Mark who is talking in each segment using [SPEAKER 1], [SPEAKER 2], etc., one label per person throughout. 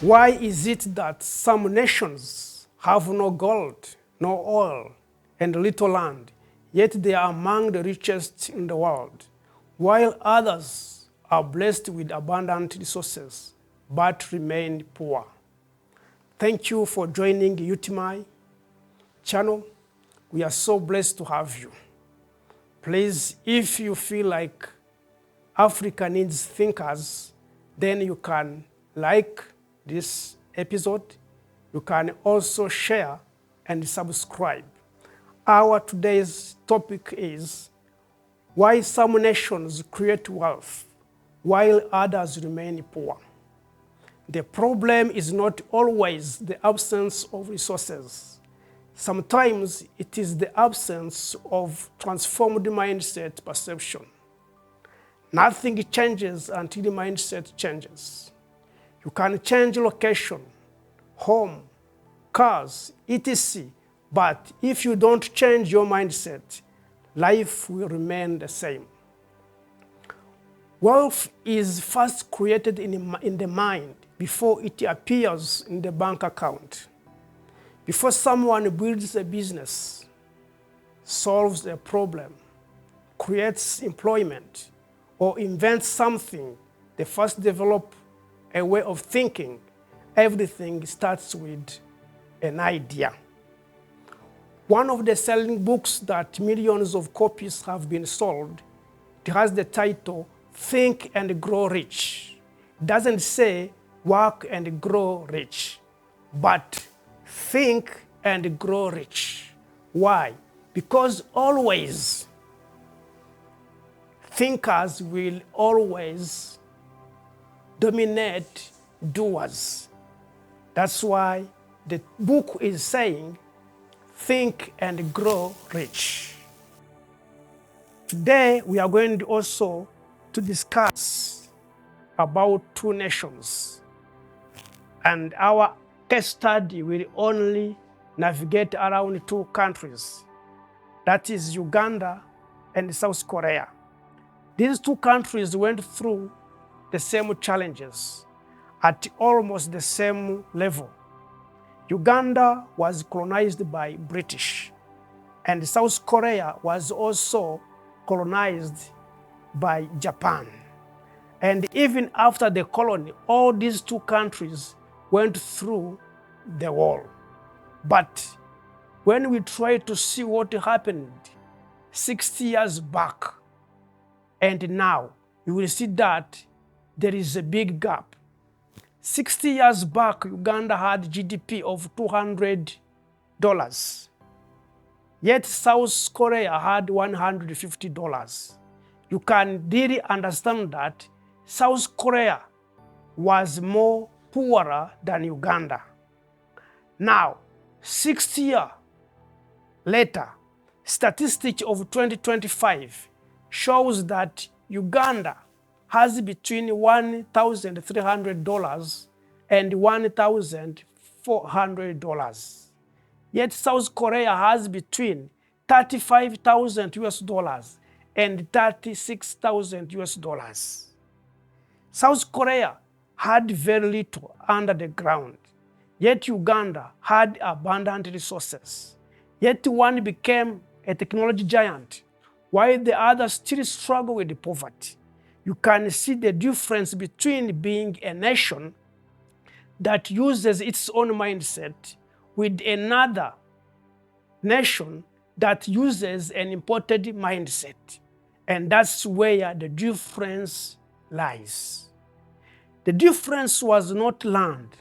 [SPEAKER 1] Why is it that some nations have no gold, no oil, and little land, yet they are among the richest in the world, while others are blessed with abundant resources but remain poor? Thank you for joining UTMI channel. We are so blessed to have you. Please, if you feel like Africa needs thinkers, then you can like this episode. You can also share and subscribe. Our today's topic is why some nations create wealth while others remain poor. The problem is not always the absence of resources. Sometimes it is the absence of transformed mindset perception. Nothing changes until the mindset changes. You can change location, home, cars, etc. But if you don't change your mindset, life will remain the same. Wealth is first created in the mind before it appears in the bank account. Before someone builds a business, solves a problem, creates employment, or invents something, they first develop a way of thinking. Everything starts with an idea. One of the selling books that millions of copies have been sold, it has the title, Think and Grow Rich. It doesn't say work and grow rich, but think and grow rich. Why? Because always, thinkers will always dominate doers. That's why the book is saying, think and grow rich. Today, we are going also to discuss about two nations. And our case study will only navigate around two countries. That is Uganda and South Korea. These two countries went through the same challenges at almost the same level. Uganda was colonized by British, and South Korea was also colonized by Japan. And even after the colony, all these two countries went through the war. But when we try to see what happened 60 years back and now, you will see that there is a big gap. 60 years back, Uganda had GDP of $200. Yet South Korea had $150. You can really understand that South Korea was more poorer than Uganda. Now, 60 years later, statistics of 2025 shows that Uganda has between $1,300 and $1,400. Yet South Korea has between $35,000 and $36,000. South Korea had very little under the ground, yet Uganda had abundant resources. Yet one became a technology giant, while the other still struggle with poverty. You can see the difference between being a nation that uses its own mindset with another nation that uses an imported mindset. And that's where the difference lies. The difference was not land.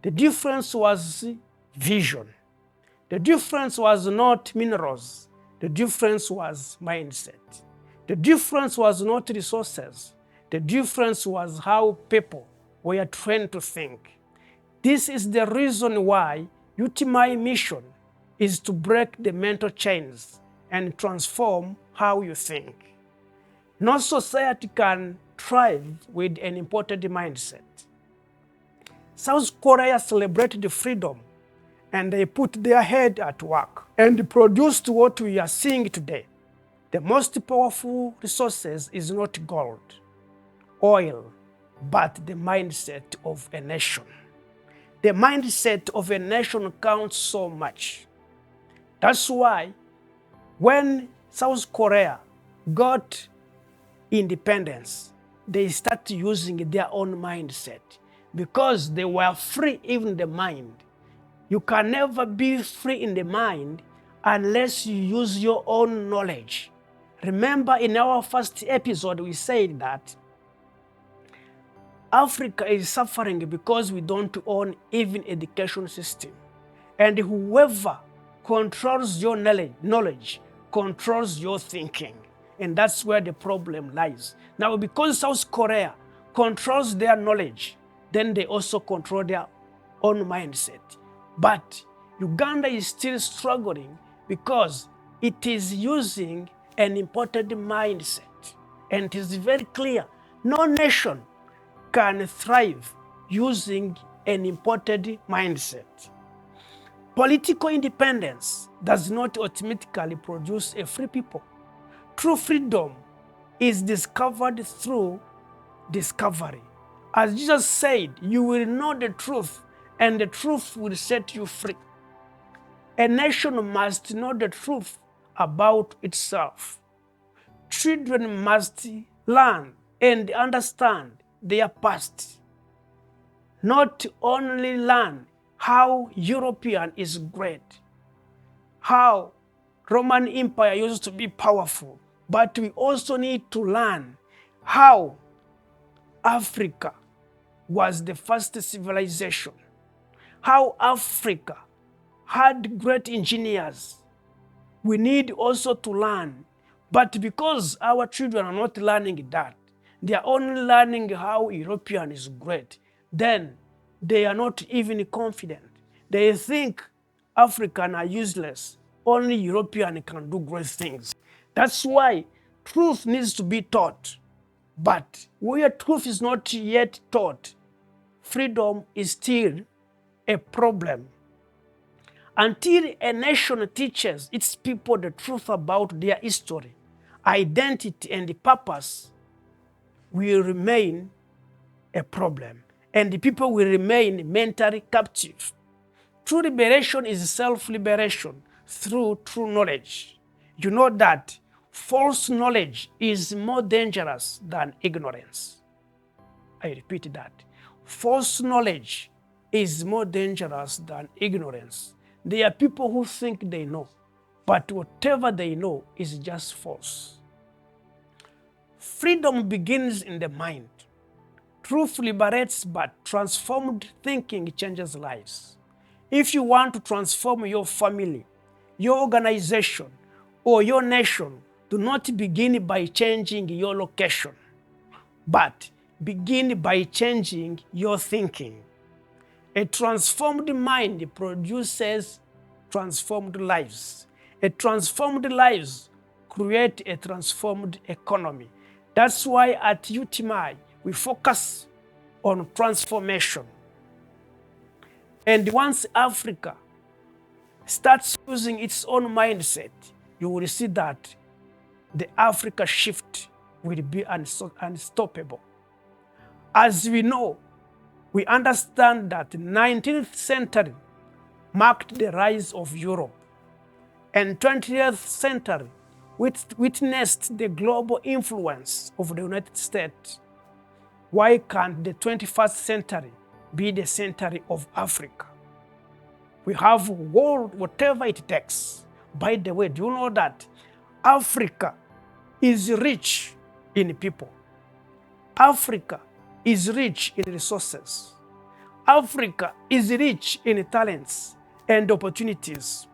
[SPEAKER 1] The difference was vision. The difference was not minerals. The difference was mindset. The difference was not resources. The difference was how people were trained to think. This is the reason why UTMI mission is to break the mental chains and transform how you think. No society can thrive with an imported mindset. South Korea celebrated freedom, and they put their head at work and produced what we are seeing today. The most powerful resources is not gold, oil, but the mindset of a nation. the mindset of a nation counts so much. That's why when South Korea got independence, they started using their own mindset because they were free in the mind. You can never be free in the mind unless you use your own knowledge. Remember, in our first episode, we said that Africa is suffering because we don't own even education system. And whoever controls your knowledge controls your thinking. And that's where the problem lies. Now, because South Korea controls their knowledge, then they also control their own mindset. But Uganda is still struggling because it is using an imported mindset. And it is very clear, no nation can thrive using an imported mindset. Political independence does not automatically produce a free people. True freedom is discovered through discovery. As Jesus said, you will know the truth, and the truth will set you free. A nation must know the truth about itself. Children must learn and understand their past, not only learn how European is great, how Roman Empire used to be powerful, but we also need to learn how Africa was the first civilization, how Africa had great engineers. We need also to learn, but because our children are not learning that, they are only learning how European is great, then they are not even confident. They think African are useless. Only European can do great things. That's why truth needs to be taught. But where truth is not yet taught, freedom is still a problem. Until a nation teaches its people the truth about their history, identity, and purpose, will remain a problem, and the people will remain mentally captive. True liberation is self-liberation through true knowledge. You know that false knowledge is more dangerous than ignorance. I repeat that. False knowledge is more dangerous than ignorance. There are people who think they know, but whatever they know is just false. Freedom begins in the mind. Truth liberates, but transformed thinking changes lives. If you want to transform your family, your organization, or your nation, do not begin by changing your location, but begin by changing your thinking. A transformed mind produces transformed lives. A transformed lives create a transformed economy. That's why at UTMI, we focus on transformation. And once Africa starts using its own mindset, you will see that the Africa shift will be unstoppable. As we know, we understand that the 19th century marked the rise of Europe, and 20th century witnessed the global influence of the United States. Why can't the 21st century be the century of Africa? We have world, whatever it takes. By the way, do you know that Africa is rich in people? Africa is rich in resources. Africa is rich in talents and opportunities.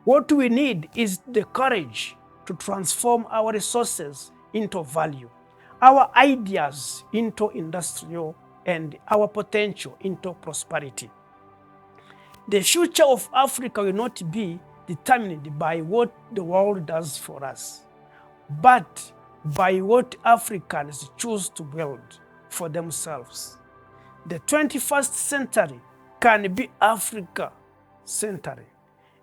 [SPEAKER 1] What we need is the courage to transform our resources into value, our ideas into industrial, and our potential into prosperity. The future of Africa will not be determined by what the world does for us, but by what Africans choose to build for themselves. The 21st century can be Africa century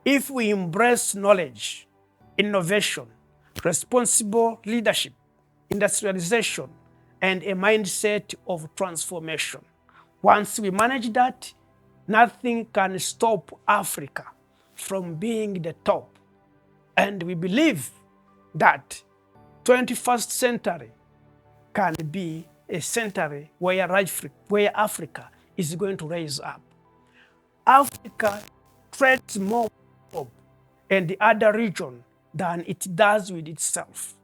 [SPEAKER 1] if we embrace knowledge, innovation, responsible leadership, industrialization, and a mindset of transformation. Once we manage that, Nothing can stop Africa from being the top. And we believe that 21st century can be a century where Africa is going to rise up. Africa trades more with Europe and the other region than it does with itself.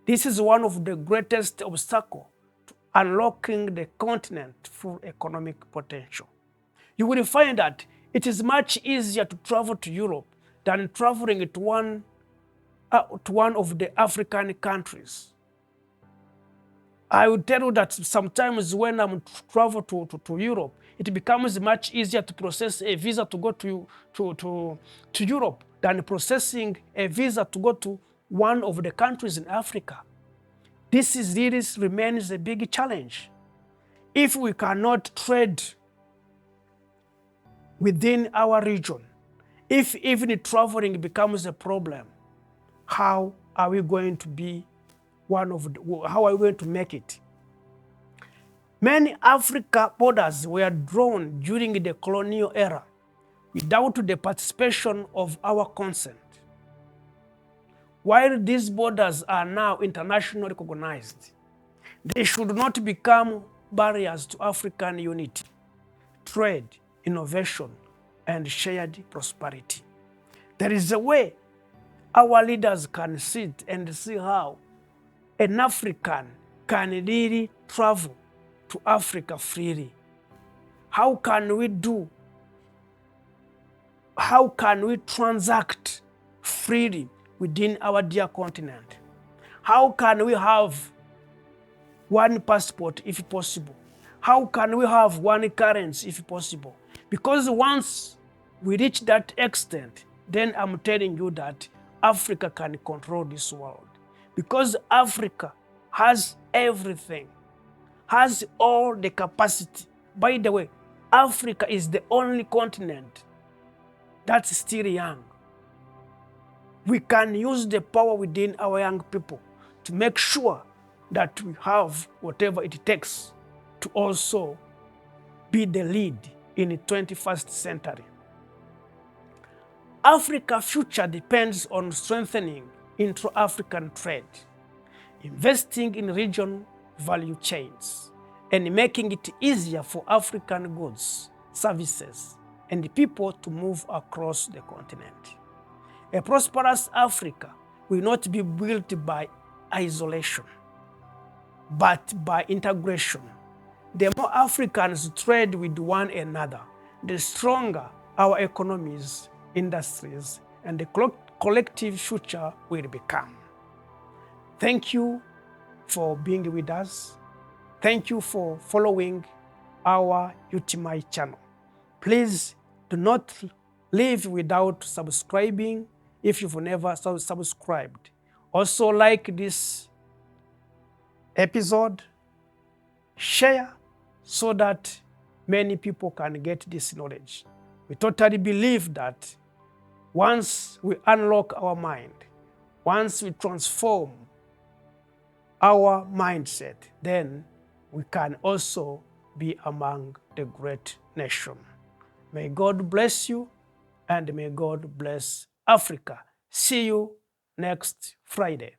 [SPEAKER 1] This is one of the greatest obstacles to unlocking the continent's full economic potential. You will find that it is much easier to travel to Europe than traveling to one of the African countries. I will tell you that sometimes when I'm travel to Europe, it becomes much easier to process a visa to go to Europe than processing a visa to go to one of the countries in Africa. This really remains a big challenge. If we cannot trade within our region, if even traveling becomes a problem, how are we going to make it? Many Africa borders were drawn during the colonial era without the participation of our consent. While these borders are now internationally recognized, they should not become barriers to African unity, trade, innovation, and shared prosperity. There is a way our leaders can sit and see how an African can really travel to Africa freely. How can we transact freely within our dear continent? How can we have one passport if possible? How can we have one currency if possible? Because once we reach that extent, then I'm telling you that Africa can control this world. Because Africa has everything, has all the capacity. By the way, Africa is the only continent that's still young. We can use the power within our young people to make sure that we have whatever it takes to also be the lead in the 21st century. Africa's future depends on strengthening intra-African trade, investing in regional value chains, and making it easier for African goods, services, and people to move across the continent. A prosperous Africa will not be built by isolation, but by integration. The more Africans trade with one another, the stronger our economies, industries, and the collective future will become. Thank you for being with us. Thank you for following our UTMI channel. Please do not leave without subscribing if you've never subscribed. Also like this episode, share so that many people can get this knowledge. We totally believe that once we unlock our mind, once we transform our mindset, then we can also be among the great nation. May God bless you and may God bless Africa. See you next Friday.